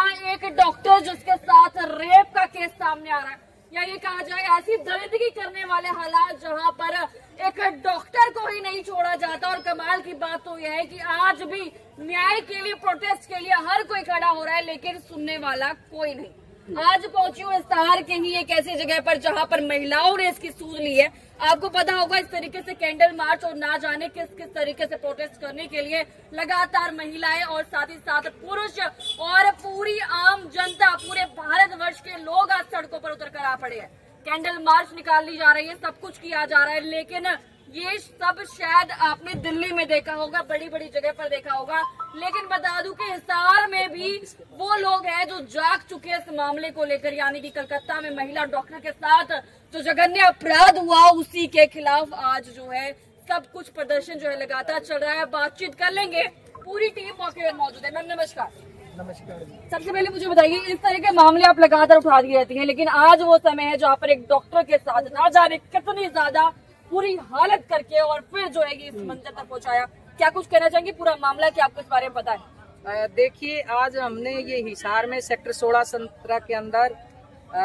यहाँ एक डॉक्टर जिसके साथ रेप का केस सामने आ रहा है, या ये कहा जाए ऐसी दरिद्री करने वाले हालात जहाँ पर एक डॉक्टर को ही नहीं छोड़ा जाता। और कमाल की बात तो यह है कि आज भी न्याय के लिए, प्रोटेस्ट के लिए हर कोई खड़ा हो रहा है, लेकिन सुनने वाला कोई नहीं। आज पहुंची हूँ इस्ताहार के ही एक ऐसी जगह पर जहां पर महिलाओं ने इसकी सूझ ली है। आपको पता होगा इस तरीके से कैंडल मार्च और ना जाने किस किस तरीके से प्रोटेस्ट करने के लिए लगातार महिलाएं और साथ ही साथ पुरुष और पूरी आम जनता, पूरे भारतवर्ष के लोग आज सड़कों पर उतर कर आ पड़े हैं। कैंडल मार्च निकाली जा रही है, सब कुछ किया जा रहा है, लेकिन ये सब शायद आपने दिल्ली में देखा होगा, बड़ी बड़ी जगह पर देखा होगा, लेकिन बता दूं कि हिसार में भी वो लोग हैं जो जाग चुके हैं इस मामले को लेकर। यानी कि कलकत्ता में महिला डॉक्टर के साथ जो जघन्य अपराध हुआ, उसी के खिलाफ आज जो है सब कुछ प्रदर्शन जो है लगातार चल रहा है। बातचीत कर लेंगे, पूरी टीम मौके पर मौजूद है। मैम नमस्कार। नमस्कार। सबसे पहले मुझे बताइए, इस तरह के मामले आप लगातार उठाती रहती हैं, लेकिन आज वो समय है जहाँ पर एक डॉक्टर के साथ ना जाने कितनी ज्यादा पूरी हालत करके और फिर जो है इस मंजर तक पहुंचाया। क्या कुछ कहना चाहेंगे, पूरा मामला क्या आपको इस बारे में पता है? देखिए, आज हमने ये हिसार में सेक्टर 16-17 के अंदर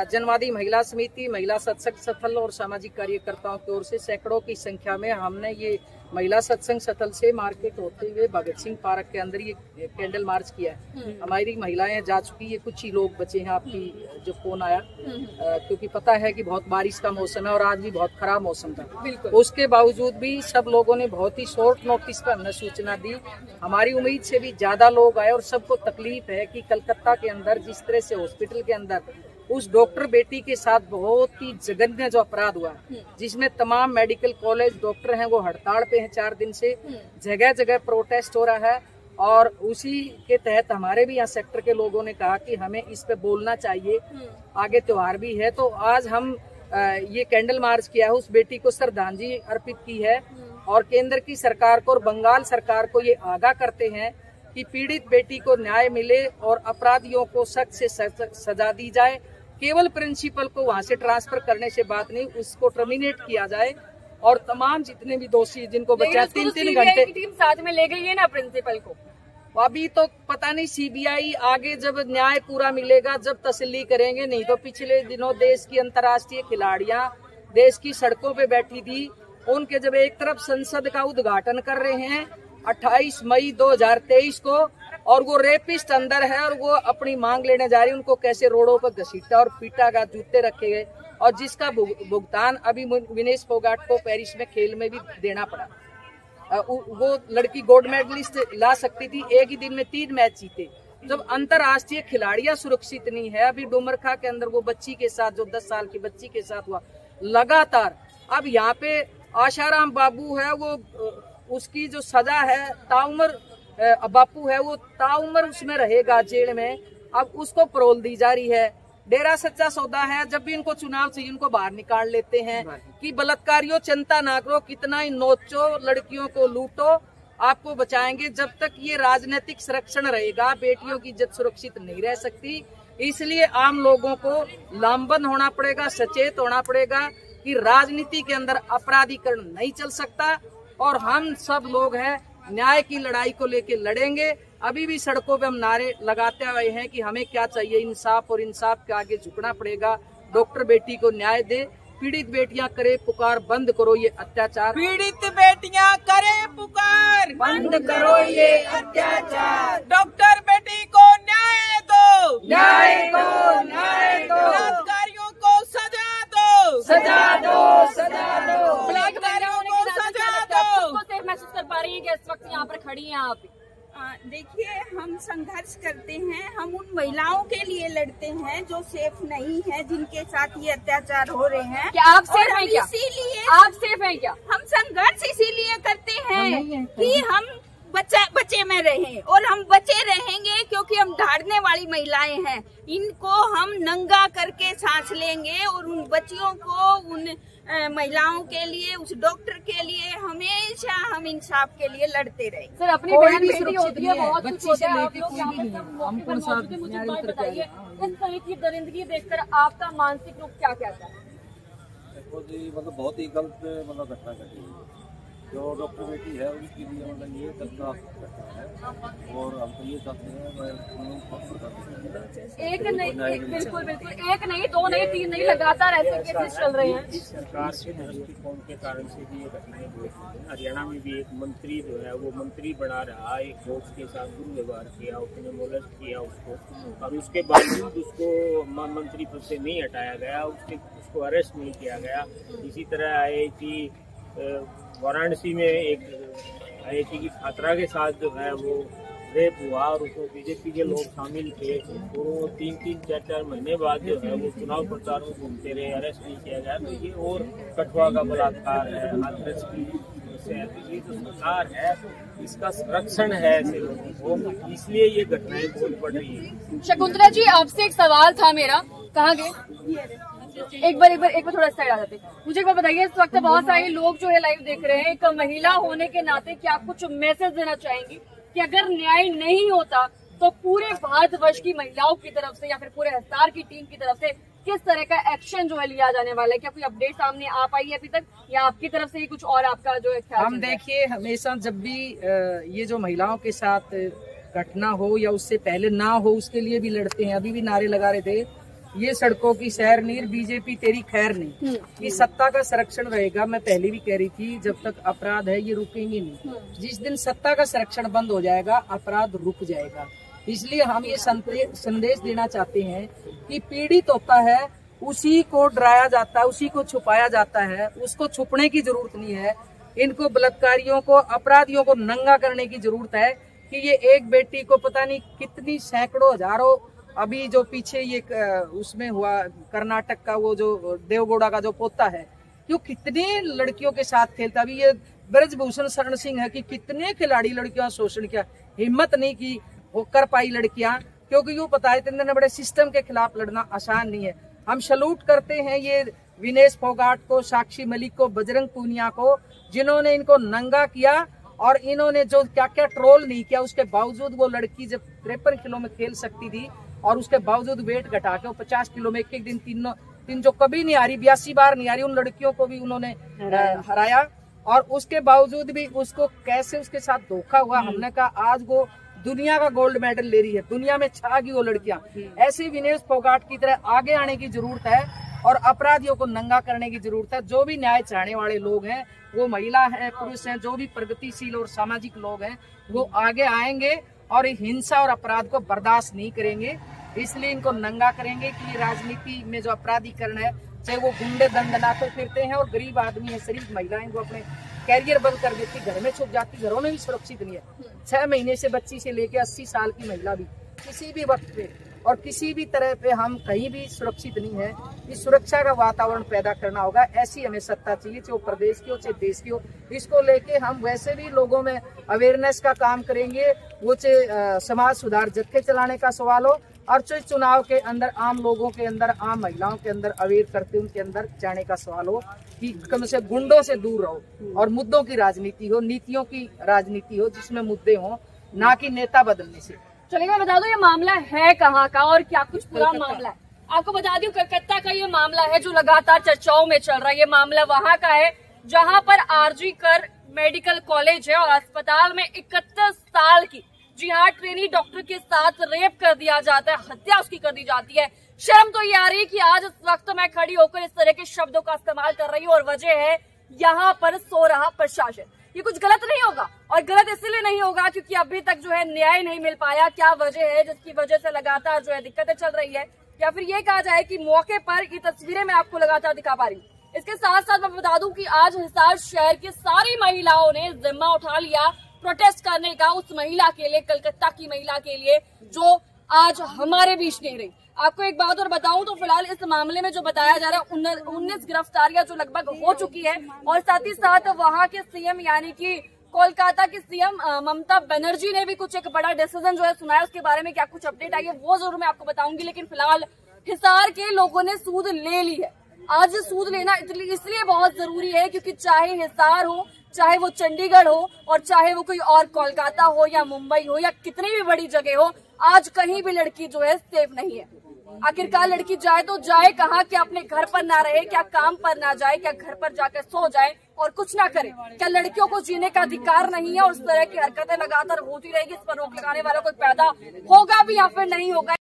जनवादी महिला समिति, महिला सत्संग स्थल और सामाजिक कार्यकर्ताओं की ओर से सैकड़ों की संख्या में हमने ये महिला सत्संग स्थल से मार्केट होते हुए भगत सिंह पार्क के अंदर ये कैंडल मार्च किया है। हमारी महिलाएं जा चुकी है, कुछ ही लोग बचे हैं। आपकी जो फोन आया, क्योंकि पता है कि बहुत बारिश का मौसम है और आज भी बहुत खराब मौसम था, उसके बावजूद भी सब लोगों ने बहुत ही शॉर्ट नोटिस पर हमने सूचना दी। हमारी उम्मीद से भी ज्यादा लोग आए और सबको तकलीफ है कि कलकत्ता के अंदर जिस तरह से हॉस्पिटल के अंदर उस डॉक्टर बेटी के साथ बहुत ही जघन्य जो अपराध हुआ, जिसमें तमाम मेडिकल कॉलेज डॉक्टर हैं वो हड़ताल पे हैं 4 दिन से, जगह जगह प्रोटेस्ट हो रहा है। और उसी के तहत हमारे भी यहाँ सेक्टर के लोगों ने कहा कि हमें इस पे बोलना चाहिए, आगे त्योहार भी है। तो आज हम ये कैंडल मार्च किया है, उस बेटी को श्रद्धांजलि अर्पित की है और केंद्र की सरकार को और बंगाल सरकार को ये आगाह करते हैं कि पीड़ित बेटी को न्याय मिले और अपराधियों को सख्त से सजा दी जाए। केवल प्रिंसिपल को वहां से ट्रांसफर करने से बात नहीं, उसको टर्मिनेट किया जाए और तमाम जितने भी दोषी जिनको बचा 3-3 घंटे टीम साथ में ले गई है ना प्रिंसिपल को। अभी तो पता नहीं, सीबीआई आगे जब न्याय पूरा मिलेगा जब तसल्ली करेंगे। नहीं तो पिछले दिनों देश की अंतर्राष्ट्रीय खिलाड़ियां देश की सड़कों पे बैठी थी, उनके जब एक तरफ संसद का उद्घाटन कर रहे हैं 28 मई 2023 को, और वो रेपिस्ट अंदर है और वो अपनी मांग लेने जा रही है, उनको कैसे रोडों पर घसीटा और पीटा का, जूते रखे गए और जिसका भुगतान अभी विनेश फोगाट को पेरिस में खेल में भी देना पड़ा। वो लड़की गोल्ड मेडलिस्ट ला सकती थी, एक ही दिन में 3 मैच जीते। जब अंतर्राष्ट्रीय खिलाड़ियां सुरक्षित नहीं है, अभी डुमरखा के अंदर वो बच्ची के साथ, जो 10 साल की बच्ची के साथ हुआ लगातार, अब यहाँ पे आशाराम बाबू है, वो उसकी जो सजा है ताउम्र, बापू है वो ताउम्र उसमें रहेगा जेल में, अब उसको पैरोल दी जा रही है। डेरा सच्चा सौदा है, जब भी इनको चुनाव चाहिए उनको बाहर निकाल लेते हैं कि बलात्कारियों चिंता ना करो, कितना ही नोचो, लड़कियों को लूटो, आपको बचाएंगे। जब तक ये राजनीतिक संरक्षण रहेगा, बेटियों की इज्जत सुरक्षित नहीं रह सकती। इसलिए आम लोगों को लामबंद होना पड़ेगा, सचेत होना पड़ेगा कि राजनीति के अंदर अपराधीकरण नहीं चल सकता और हम सब लोग हैं न्याय की लड़ाई को लेके लड़ेंगे। अभी भी सड़कों पे हम नारे लगाते हुए हैं कि हमें क्या चाहिए, इंसाफ, और इंसाफ के आगे झुकना पड़ेगा। डॉक्टर बेटी को न्याय दे, पीड़ित बेटियां करे पुकार, बंद करो ये अत्याचार। पीड़ित बेटियां करे पुकार, बंद करो ये अत्याचार। डॉक्टर बेटी को न्याय दो, न्याय दो, न्याय दो। बलात्कारियों को सजा दो, सजा दो, सजा दो। बलात्कारियों को सजा दो। सेफ महसूस कर पा रही है कि इस वक्त यहाँ पर खड़ी हैं आप? देखिए, हम संघर्ष करते हैं, हम उन महिलाओं के लिए लड़ते हैं जो सेफ नहीं है, जिनके साथ ये अत्याचार हो रहे हैं। क्या आप सेफ हैं? क्या इसीलिए आप सेफ हैं? क्या हम संघर्ष इसीलिए करते हैं कि हम बचे में रहें, और हम बचे रहेंगे क्योंकि हम ढाड़ने वाली महिलाएं हैं। इनको हम नंगा करके सांस लेंगे और उन बच्चियों को, उन महिलाओं के लिए, उस डॉक्टर के लिए हमेशा हम इंसाफ के लिए लड़ते रहे। सर, अपनी बहन बेटी होती है, बहुत कुछ होता है, आप लोग यहाँ पर सब मौके पर मौजूद हैं। मुझे बात बताइए, इस तरह की दरिंदगी देखकर आपका मानसिक रूप क्या कहता है? देखो जी, मतलब बहुत ही गलत घटना घटी है। जो डॉक्टर बेटी है उनके लिए मतलब ये दर्दनाक घटना है और हम तो ये चाहते हैं एक नहीं, बिल्कुल बिल्कुल, एक नहीं, दो नहीं, तीन नहीं, लगातार ऐसे केसेस चल रहे हैं। सरकार के दृष्टिकोण के कारण से भी ये घटनाएं हुई हैं। हरियाणा में भी एक मंत्री जो है वो मंत्री बना रहा, एक कोच के साथ दुर्व्यवहार किया, उसने मोलेस्ट किया उसको, और उसके बावजूद उसको मंत्री पद से नहीं हटाया गया, उसको अरेस्ट नहीं किया गया। इसी तरह IIT वाराणसी में एक IIT की छात्रा के साथ जो है वो रेप हुआ और उसमें बीजेपी के लोग शामिल थे। तो 3-4 महीने बाद जो है वो चुनाव प्रचार में घूमते रहे, अरेस्ट नहीं किया गया। तो ये और कठुआ का बलात्कार है, हाथरस की समस्या है। तो ये जो सरकार है इसका संरक्षण है ऐसे लोगों को, इसलिए ये घटनाएं बहुत बढ़ रही है। शकुंतला जी, आपसे एक सवाल था मेरा, कहाँ गए? एक बार थोड़ा साइड आ जाते। मुझे एक बार बताइए, इस वक्त बहुत सारे लोग जो है लाइव देख रहे हैं, एक महिला होने के नाते क्या कुछ मैसेज देना चाहेंगी कि अगर न्याय नहीं होता तो पूरे भारतवर्ष की महिलाओं की तरफ से या फिर पूरे हिसार की टीम की तरफ से किस तरह का एक्शन जो है लिया जाने वाला है? क्या कोई अपडेट सामने आ पाई है अभी तक, या आपकी तरफ से ही कुछ और आपका जो है ख्याल? हम देखिए, हमेशा जब भी ये जो महिलाओं के साथ घटना हो या उससे पहले ना हो, उसके लिए भी लड़ते हैं। अभी भी नारे लगा रहे थे, ये सड़कों की सैर नीर, बीजेपी तेरी खैर नहीं। ये सत्ता का संरक्षण रहेगा। मैं पहले भी कह रही थी, जब तक अपराध है ये रुकेंगे नहीं। जिस दिन सत्ता का संरक्षण बंद हो जाएगा, अपराध रुक जाएगा। इसलिए हम ये संदेश देना चाहते हैं कि पीड़ित होता है उसी को डराया जाता है, उसी को छुपाया जाता है। उसको छुपने की जरूरत नहीं है। इनको बलात्कारियों को, अपराधियों को नंगा करने की जरूरत है कि ये एक बेटी को पता नहीं कितनी सैकड़ों हजारों, अभी जो पीछे ये उसमें हुआ कर्नाटक का वो जो देवगौड़ा का जो पोता है, जो कितने लड़कियों के साथ खेलता। अभी ये ब्रजभूषण शरण सिंह है कि कितने खिलाड़ी लड़कियों शोषण किया, हिम्मत नहीं की वो कर पाई लड़कियां, क्योंकि यूँ पता है इतने बड़े सिस्टम के खिलाफ लड़ना आसान नहीं है। हम सैल्यूट करते हैं ये विनेश फोगाट को, साक्षी मलिक को, बजरंग पूनिया को, जिन्होंने इनको नंगा किया और इन्होंने जो क्या क्या ट्रोल नहीं किया। उसके बावजूद वो लड़की जब 53 किलो में खेल सकती थी और उसके बावजूद वेट घटा के वो 50 किलो में एक दिन तीन जो कभी नहीं आ रही, 82 बार नहीं आ रही, उन लड़कियों को भी उन्होंने हराया। और उसके बावजूद भी उसको कैसे उसके साथ धोखा हुआ। हमने कहा आज वो दुनिया का गोल्ड मेडल ले रही है, दुनिया में छा गई वो लड़कियां। ऐसे विनेश फोगाट की तरह आगे आने की जरूरत है और अपराधियों को नंगा करने की जरूरत है। जो भी न्याय चाहने वाले लोग हैं, वो महिला है, पुरुष हैं, जो भी प्रगतिशील और सामाजिक लोग हैं, वो आगे आएंगे और हिंसा और अपराध को बर्दाश्त नहीं करेंगे। इसलिए इनको नंगा करेंगे कि राजनीति में जो अपराधीकरण है, चाहे वो गुंडे दंडनाकर फिरते हैं और गरीब आदमी है, शरीफ महिलाएं को अपने कैरियर बंद कर देती, घर में छुप जाती, घरों में भी सुरक्षित नहीं है। 6 महीने से बच्ची से लेकर 80 साल की महिला भी किसी भी वक्त पे और किसी भी तरह पे हम कहीं भी सुरक्षित नहीं है। इस सुरक्षा का वातावरण पैदा करना होगा। ऐसी हमें सत्ता चाहिए, चाहे वो प्रदेश की हो चाहे देश की हो। इसको लेके हम वैसे भी लोगों में अवेयरनेस का काम करेंगे, वो चाहे समाज सुधार जत्थे चलाने का सवाल हो और चाहे चुनाव के अंदर आम लोगों के अंदर, आम महिलाओं के अंदर अवेयर करते उनके अंदर जाने का सवाल हो कि कम से गुंडों से दूर रहो और मुद्दों की राजनीति हो, नीतियों की राजनीति हो, जिसमें मुद्दे हो, ना कि नेता बदलने से। चलिए मैं बता दूं ये मामला है कहाँ का और क्या कुछ पूरा मामला है। आपको बता दूं कलकत्ता का ये मामला है जो लगातार चर्चाओं में चल रहा है। ये मामला वहाँ का है जहाँ पर आरजी कर मेडिकल कॉलेज है और अस्पताल में 31 साल की, जी हाँ, ट्रेनी डॉक्टर के साथ रेप कर दिया जाता है, हत्या उसकी कर दी जाती है। शर्म तो ये आ रही है कि आज इस वक्त मैं खड़ी होकर इस तरह के शब्दों का इस्तेमाल कर रही हूँ और वजह है यहाँ पर सो रहा प्रशासन। ये कुछ गलत नहीं होगा और गलत इसलिए नहीं होगा क्योंकि अभी तक जो है न्याय नहीं मिल पाया। क्या वजह है जिसकी वजह से लगातार जो है दिक्कतें चल रही है, या फिर ये कहा जाए कि मौके पर ये तस्वीरें मैं आपको लगातार दिखा पा रही हूँ। इसके साथ साथ मैं बता दूं कि आज हिसार शहर की सारी महिलाओं ने जिम्मा उठा लिया प्रोटेस्ट करने का उस महिला के लिए, कलकत्ता की महिला के लिए जो आज हमारे बीच नहीं रही। आपको एक बात और बताऊं तो फिलहाल इस मामले में जो बताया जा रहा है 19 गिरफ्तारियां जो लगभग हो चुकी है और साथ ही साथ वहां के सीएम यानी कि कोलकाता की सीएम ममता बनर्जी ने भी कुछ एक बड़ा डिसीजन जो है सुनाया। उसके बारे में क्या कुछ अपडेट आई है वो जरूर मैं आपको बताऊंगी। लेकिन फिलहाल हिसार के लोगों ने सूद ले ली है। आज सूद लेना इसलिए बहुत जरूरी है क्योंकि चाहे हिसार हो, चाहे वो चंडीगढ़ हो और चाहे वो कोई और कोलकाता हो या मुंबई हो या कितनी भी बड़ी जगह हो, आज कहीं भी लड़की जो है सेफ नहीं है। आखिरकार लड़की जाए तो जाए कहाँ? क्या अपने घर पर ना रहे? क्या काम पर ना जाए? क्या घर पर जाकर सो जाए और कुछ ना करे? क्या लड़कियों को जीने का अधिकार नहीं है? और इस तरह की हरकतें लगातार होती रहेगी, इस पर रोक लगाने वाला कोई पैदा होगा भी या फिर नहीं होगा?